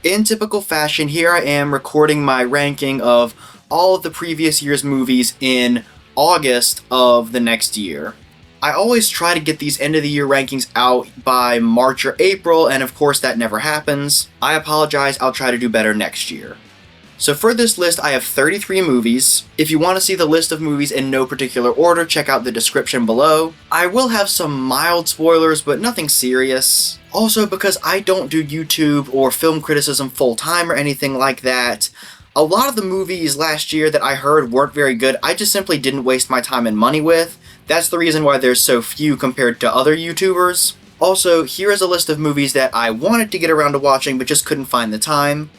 In typical fashion, here I am recording my ranking of all of the previous year's movies in August of the next year. I always try to get these end of the year rankings out by March or April, and of course that never happens. I apologize, I'll try to do better next year. So for this list, I have 33 movies. If you want to see the list of movies in no particular order, check out the description below. I will have some mild spoilers, but nothing serious. Also, because I don't do YouTube or film criticism full-time or anything like that, a lot of the movies last year that I heard weren't very good, I just simply didn't waste my time and money with. That's the reason why there's so few compared to other YouTubers. Also, here is a list of movies that I wanted to get around to watching but just couldn't find the time.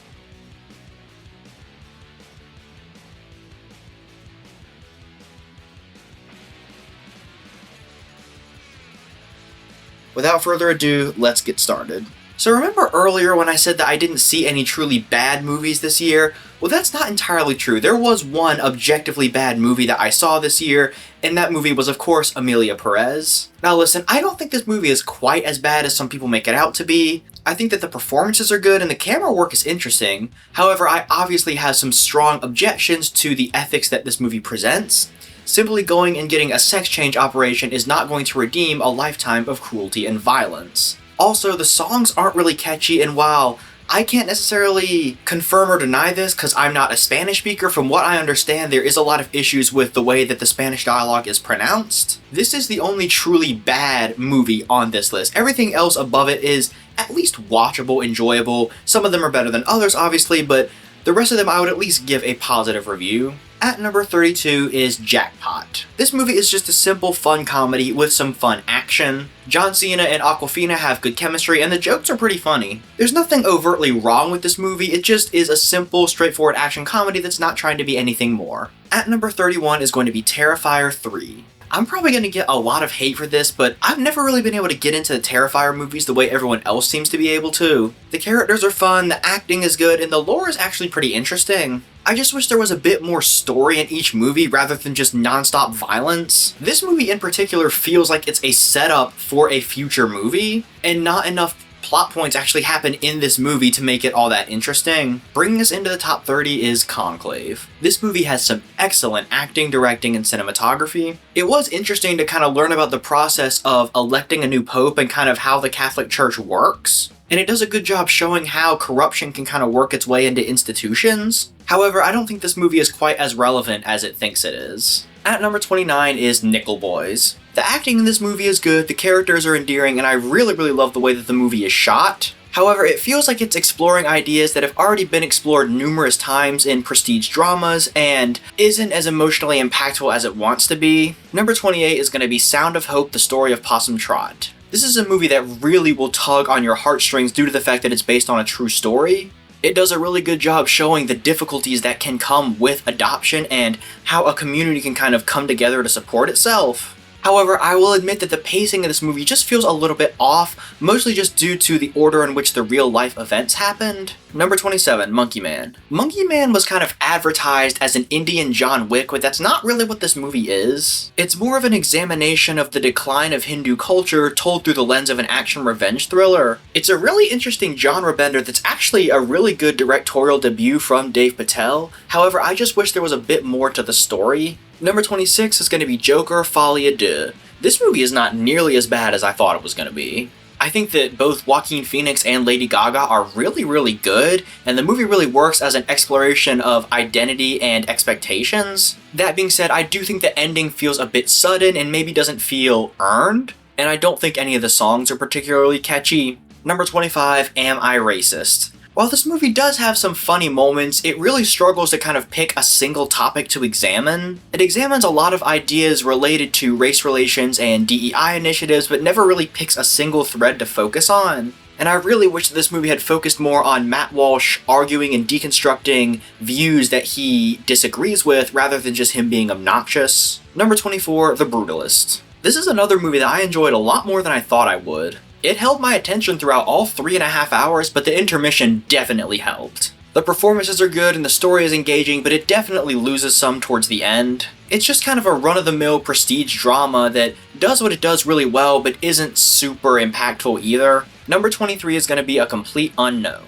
Without further ado, let's get started. So remember earlier when I said that I didn't see any truly bad movies this year? Well, that's not entirely true. There was one objectively bad movie that I saw this year, and that movie was, of course, Emilia Perez. Now listen, I don't think this movie is quite as bad as some people make it out to be. I think that the performances are good and the camera work is interesting. However, I obviously have some strong objections to the ethics that this movie presents. Simply going and getting a sex change operation is not going to redeem a lifetime of cruelty and violence. Also, the songs aren't really catchy, and while I can't necessarily confirm or deny this because I'm not a Spanish speaker, from what I understand there is a lot of issues with the way that the Spanish dialogue is pronounced. This is the only truly bad movie on this list. Everything else above it is at least watchable, enjoyable. Some of them are better than others, obviously, but the rest of them I would at least give a positive review. At number 32 is Jackpot. This movie is just a simple, fun comedy with some fun action. John Cena and Awkwafina have good chemistry, and the jokes are pretty funny. There's nothing overtly wrong with this movie, it just is a simple, straightforward action comedy that's not trying to be anything more. At number 31 is going to be Terrifier 3. I'm probably going to get a lot of hate for this, but I've never really been able to get into the Terrifier movies the way everyone else seems to be able to. The characters are fun, the acting is good, and the lore is actually pretty interesting. I just wish there was a bit more story in each movie rather than just non-stop violence. This movie in particular feels like it's a setup for a future movie, and not enough plot points actually happen in this movie to make it all that interesting. Bringing us into the top 30 is Conclave. This movie has some excellent acting, directing, and cinematography. It was interesting to kind of learn about the process of electing a new pope and kind of how the Catholic Church works. And it does a good job showing how corruption can kind of work its way into institutions. However, I don't think this movie is quite as relevant as it thinks it is. At number 29 is Nickel Boys. The acting in this movie is good, the characters are endearing, and I really love the way that the movie is shot. However, it feels like it's exploring ideas that have already been explored numerous times in prestige dramas and isn't as emotionally impactful as it wants to be. Number 28 is going to be Sound of Hope, the story of Possum Trot. This is a movie that really will tug on your heartstrings due to the fact that it's based on a true story. It does a really good job showing the difficulties that can come with adoption and how a community can kind of come together to support itself. However, I will admit that the pacing of this movie just feels a little bit off, mostly just due to the order in which the real-life events happened. Number 27, Monkey Man. Monkey Man was kind of advertised as an Indian John Wick, but that's not really what this movie is. It's more of an examination of the decline of Hindu culture told through the lens of an action revenge thriller. It's a really interesting genre bender that's actually a really good directorial debut from Dave Patel. However, I just wish there was a bit more to the story. Number 26 is going to be Joker Folie à Deux. This movie is not nearly as bad as I thought it was going to be. I think that both Joaquin Phoenix and Lady Gaga are really good, and the movie really works as an exploration of identity and expectations. That being said, I do think the ending feels a bit sudden and maybe doesn't feel earned, and I don't think any of the songs are particularly catchy. Number 25, Am I Racist? While this movie does have some funny moments, it really struggles to kind of pick a single topic to examine. It examines a lot of ideas related to race relations and DEI initiatives, but never really picks a single thread to focus on. And I really wish that this movie had focused more on Matt Walsh arguing and deconstructing views that he disagrees with, rather than just him being obnoxious. Number 24, The Brutalist. This is another movie that I enjoyed a lot more than I thought I would. It held my attention throughout all 3.5 hours, but the intermission definitely helped. The performances are good and the story is engaging, but it definitely loses some towards the end. It's just kind of a run-of-the-mill prestige drama that does what it does really well, but isn't super impactful either. Number 23 is going to be A Complete Unknown.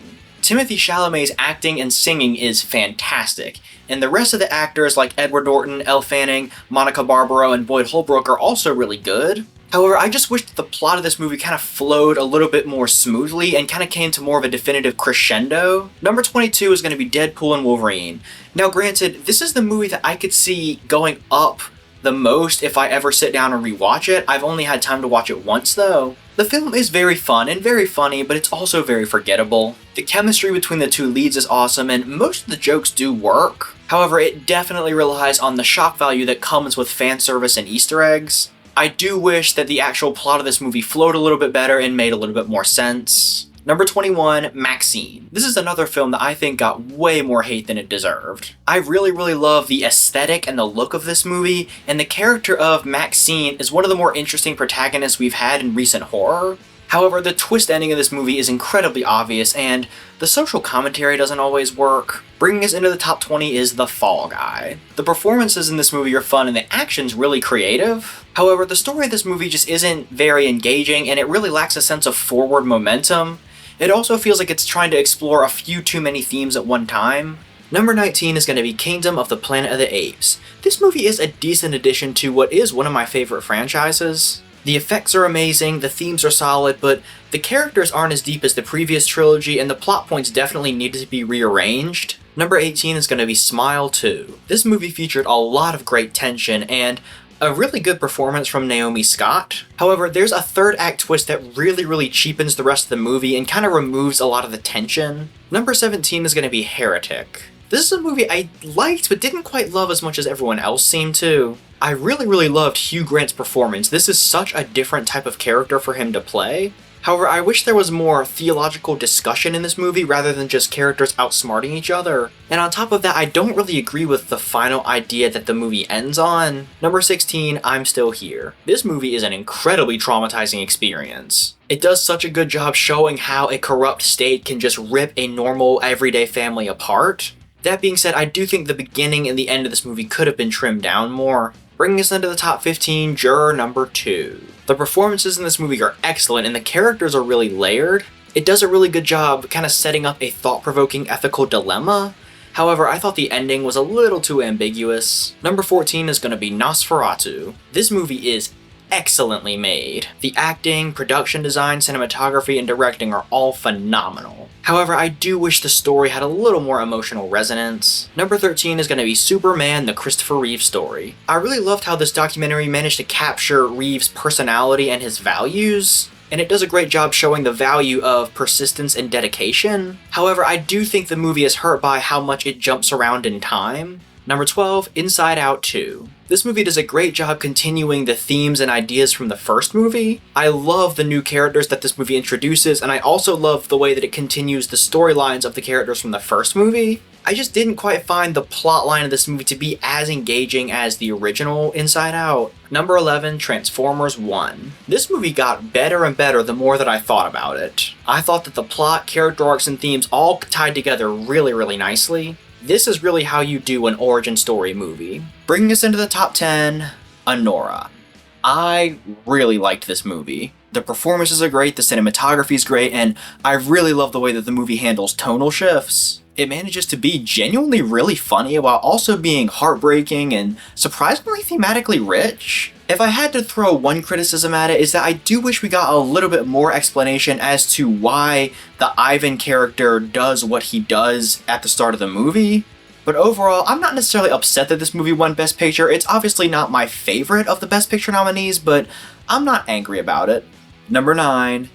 Timothée Chalamet's acting and singing is fantastic, and the rest of the actors like Edward Norton, Elle Fanning, Monica Barbaro, and Boyd Holbrook are also really good. However, I just wish that the plot of this movie kind of flowed a little bit more smoothly and kind of came to more of a definitive crescendo. Number 22 is going to be Deadpool and Wolverine. Now granted, this is the movie that I could see going up the most if I ever sit down and rewatch it. I've only had time to watch it once though. The film is very fun and very funny, but it's also very forgettable. The chemistry between the two leads is awesome, and most of the jokes do work. However, it definitely relies on the shock value that comes with fan service and Easter eggs. I do wish that the actual plot of this movie flowed a little bit better and made a little bit more sense. Number 21, MaXXXine. This is another film that I think got way more hate than it deserved. I really love the aesthetic and the look of this movie, and the character of MaXXXine is one of the more interesting protagonists we've had in recent horror. However, the twist ending of this movie is incredibly obvious, and the social commentary doesn't always work. Bringing us into the top 20 is The Fall Guy. The performances in this movie are fun and the action's really creative. However, the story of this movie just isn't very engaging, and it really lacks a sense of forward momentum. It also feels like it's trying to explore a few too many themes at one time. Number 19 is going to be Kingdom of the Planet of the Apes. This movie is a decent addition to what is one of my favorite franchises. The effects are amazing, the themes are solid, but the characters aren't as deep as the previous trilogy, and the plot points definitely needed to be rearranged. Number 18 is going to be Smile 2. This movie featured a lot of great tension and a really good performance from Naomi Scott. However, there's a third act twist that really cheapens the rest of the movie and kind of removes a lot of the tension. Number 17 is going to be Heretic. This is a movie I liked but didn't quite love as much as everyone else seemed to. I really loved Hugh Grant's performance. This is such a different type of character for him to play. However, I wish there was more theological discussion in this movie rather than just characters outsmarting each other. And on top of that, I don't really agree with the final idea that the movie ends on. Number 16, I'm Still Here. This movie is an incredibly traumatizing experience. It does such a good job showing how a corrupt state can just rip a normal, everyday family apart. That being said, I do think the beginning and the end of this movie could have been trimmed down more. Bringing us into the top 15, Juror number 2. The performances in this movie are excellent and the characters are really layered. It does a really good job kind of setting up a thought-provoking ethical dilemma. However, I thought the ending was a little too ambiguous. Number 14 is going to be Nosferatu. This movie is excellently made. The acting, production design, cinematography, and directing are all phenomenal. However, I do wish the story had a little more emotional resonance. Number 13 is going to be Superman, the Christopher Reeve story. I really loved how this documentary managed to capture Reeve's personality and his values, and it does a great job showing the value of persistence and dedication. However, I do think the movie is hurt by how much it jumps around in time. Number 12, Inside Out 2. This movie does a great job continuing the themes and ideas from the first movie. I love the new characters that this movie introduces, and I also love the way that it continues the storylines of the characters from the first movie. I just didn't quite find the plotline of this movie to be as engaging as the original Inside Out. Number 11, Transformers 1. This movie got better and better the more that I thought about it. I thought that the plot, character arcs, and themes all tied together really nicely. This is really how you do an origin story movie. Bringing us into the top 10, Anora. I really liked this movie. The performances are great, the cinematography is great, and I really love the way that the movie handles tonal shifts. It manages to be genuinely really funny while also being heartbreaking and surprisingly thematically rich. If I had to throw one criticism at it, is that I do wish we got a little bit more explanation as to why the Ivan character does what he does at the start of the movie. But overall, I'm not necessarily upset that this movie won Best Picture. It's obviously not my favorite of the Best Picture nominees, but I'm not angry about it. Number 9,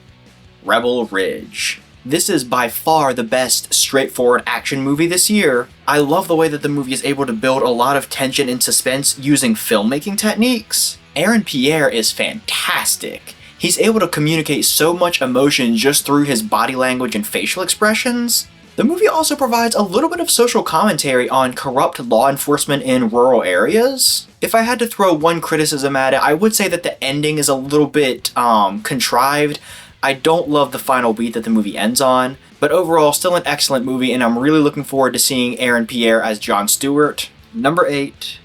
Rebel Ridge. This is by far the best straightforward action movie this year. I love the way that the movie is able to build a lot of tension and suspense using filmmaking techniques. Aaron Pierre is fantastic. He's able to communicate so much emotion just through his body language and facial expressions. The movie also provides a little bit of social commentary on corrupt law enforcement in rural areas. If I had to throw one criticism at it, I would say that the ending is a little bit contrived. I don't love the final beat that the movie ends on, but overall still an excellent movie, and I'm really looking forward to seeing Aaron Pierre as Jon Stewart. Number 8,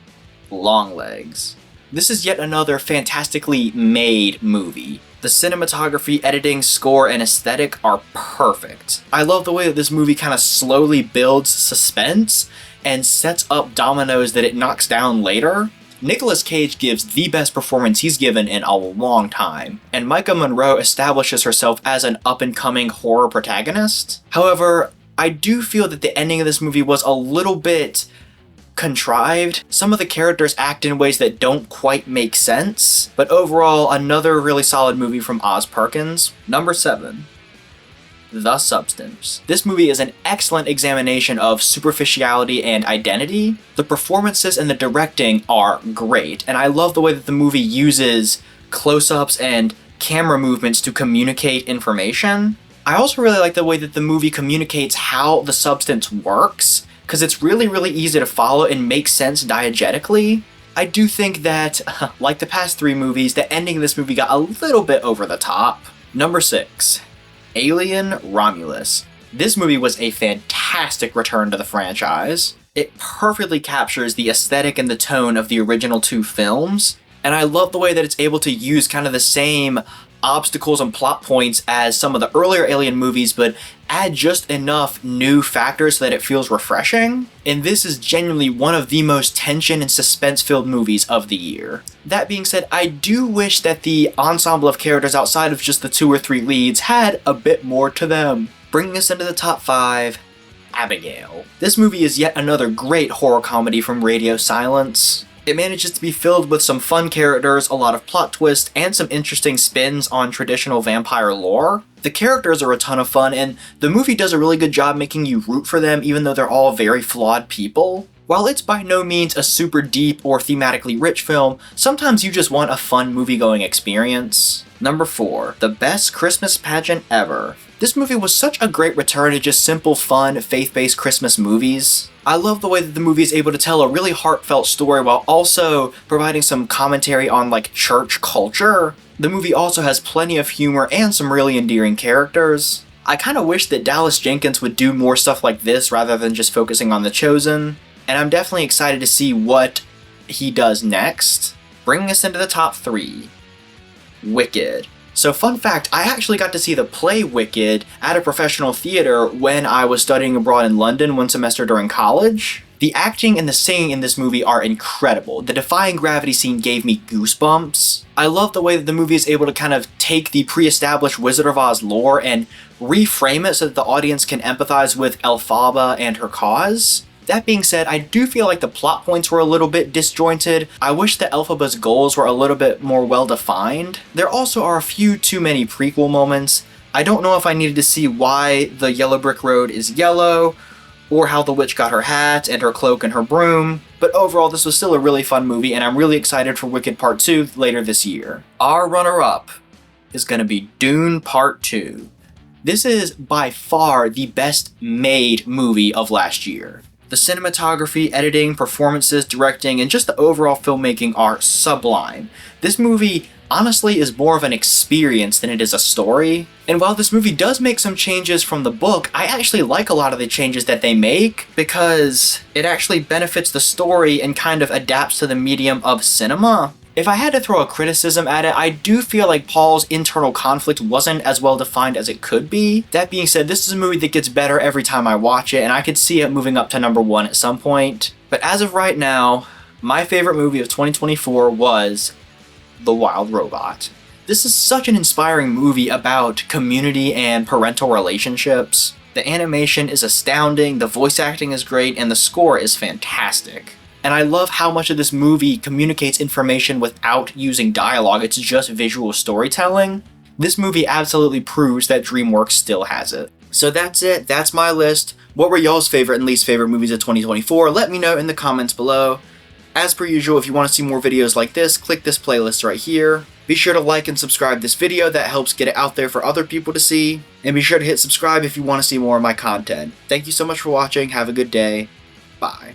Longlegs. This is yet another fantastically made movie. The The cinematography, editing, score, and aesthetic are perfect. I love the way that this movie kind of slowly builds suspense and sets up dominoes that it knocks down later. Nicolas Cage gives the best performance he's given in a long time, and Micah Monroe establishes herself as an up-and-coming horror protagonist. However, I do feel that the ending of this movie was a little bit contrived. Some of the characters act in ways that don't quite make sense, but overall, another really solid movie from Oz Perkins. Number 7. The Substance. This movie is an excellent examination of superficiality and identity. The performances and the directing are great, and I love the way that the movie uses close-ups and camera movements to communicate information. I also really like the way that the movie communicates how the substance works, because it's really, really easy to follow and make sense diegetically. I do think that, like the past 3 movies, the ending of this movie got a little bit over the top. Number 6. Alien Romulus. This movie was a fantastic return to the franchise. It perfectly captures the aesthetic and the tone of the original 2 films, and I love the way that it's able to use kind of the same obstacles and plot points as some of the earlier Alien movies, but add just enough new factors so that it feels refreshing. And this is genuinely one of the most tension and suspense-filled movies of the year. That being said, I do wish that the ensemble of characters outside of just the 2 or 3 leads had a bit more to them. Bringing us into the top 5, Abigail. This movie is yet another great horror comedy from Radio Silence. It manages to be filled with some fun characters, a lot of plot twists, and some interesting spins on traditional vampire lore. The characters are a ton of fun, and the movie does a really good job making you root for them even though they're all very flawed people. While it's by no means a super deep or thematically rich film, sometimes you just want a fun movie-going experience. Number 4. The best Christmas pageant ever. This movie was such a great return to just simple, fun, faith-based Christmas movies. I love the way that the movie is able to tell a really heartfelt story while also providing some commentary on like church culture. The movie also has plenty of humor and some really endearing characters. I kind of wish that Dallas Jenkins would do more stuff like this rather than just focusing on The Chosen, and I'm definitely excited to see what he does next. Bringing us into the top 3, Wicked. So fun fact, I actually got to see the play Wicked at a professional theater when I was studying abroad in London one semester during college. The acting and the singing in this movie are incredible. The defying gravity scene gave me goosebumps. I love the way that the movie is able to kind of take the pre-established Wizard of Oz lore and reframe it so that the audience can empathize with Elphaba and her cause. That being said, I do feel like the plot points were a little bit disjointed. I wish that Elphaba's goals were a little bit more well-defined. There also are a few too many prequel moments. I don't know if I needed to see why the yellow brick road is yellow, or how the witch got her hat and her cloak and her broom, but overall this was still a really fun movie, and I'm really excited for Wicked Part 2 later this year. Our runner-up is going to be Dune Part 2. This is by far the best made movie of last year. The cinematography, editing, performances, directing, and just the overall filmmaking are sublime. This movie honestly is more of an experience than it is a story. And while this movie does make some changes from the book, I actually like a lot of the changes that they make because it actually benefits the story and kind of adapts to the medium of cinema. If I had to throw a criticism at it, I do feel like Paul's internal conflict wasn't as well defined as it could be. That being said, this is a movie that gets better every time I watch it, and I could see it moving up to number 1 at some point. But as of right now, my favorite movie of 2024 was The Wild Robot. This is such an inspiring movie about community and parental relationships. The animation is astounding, the voice acting is great, and the score is fantastic. And I love how much of this movie communicates information without using dialogue, it's just visual storytelling. This movie absolutely proves that DreamWorks still has it. So that's it, that's my list. What were y'all's favorite and least favorite movies of 2024? Let me know in the comments below. As per usual, if you want to see more videos like this, click this playlist right here. Be sure to like and subscribe this video, that helps get it out there for other people to see. And be sure to hit subscribe if you want to see more of my content. Thank you so much for watching, have a good day, bye.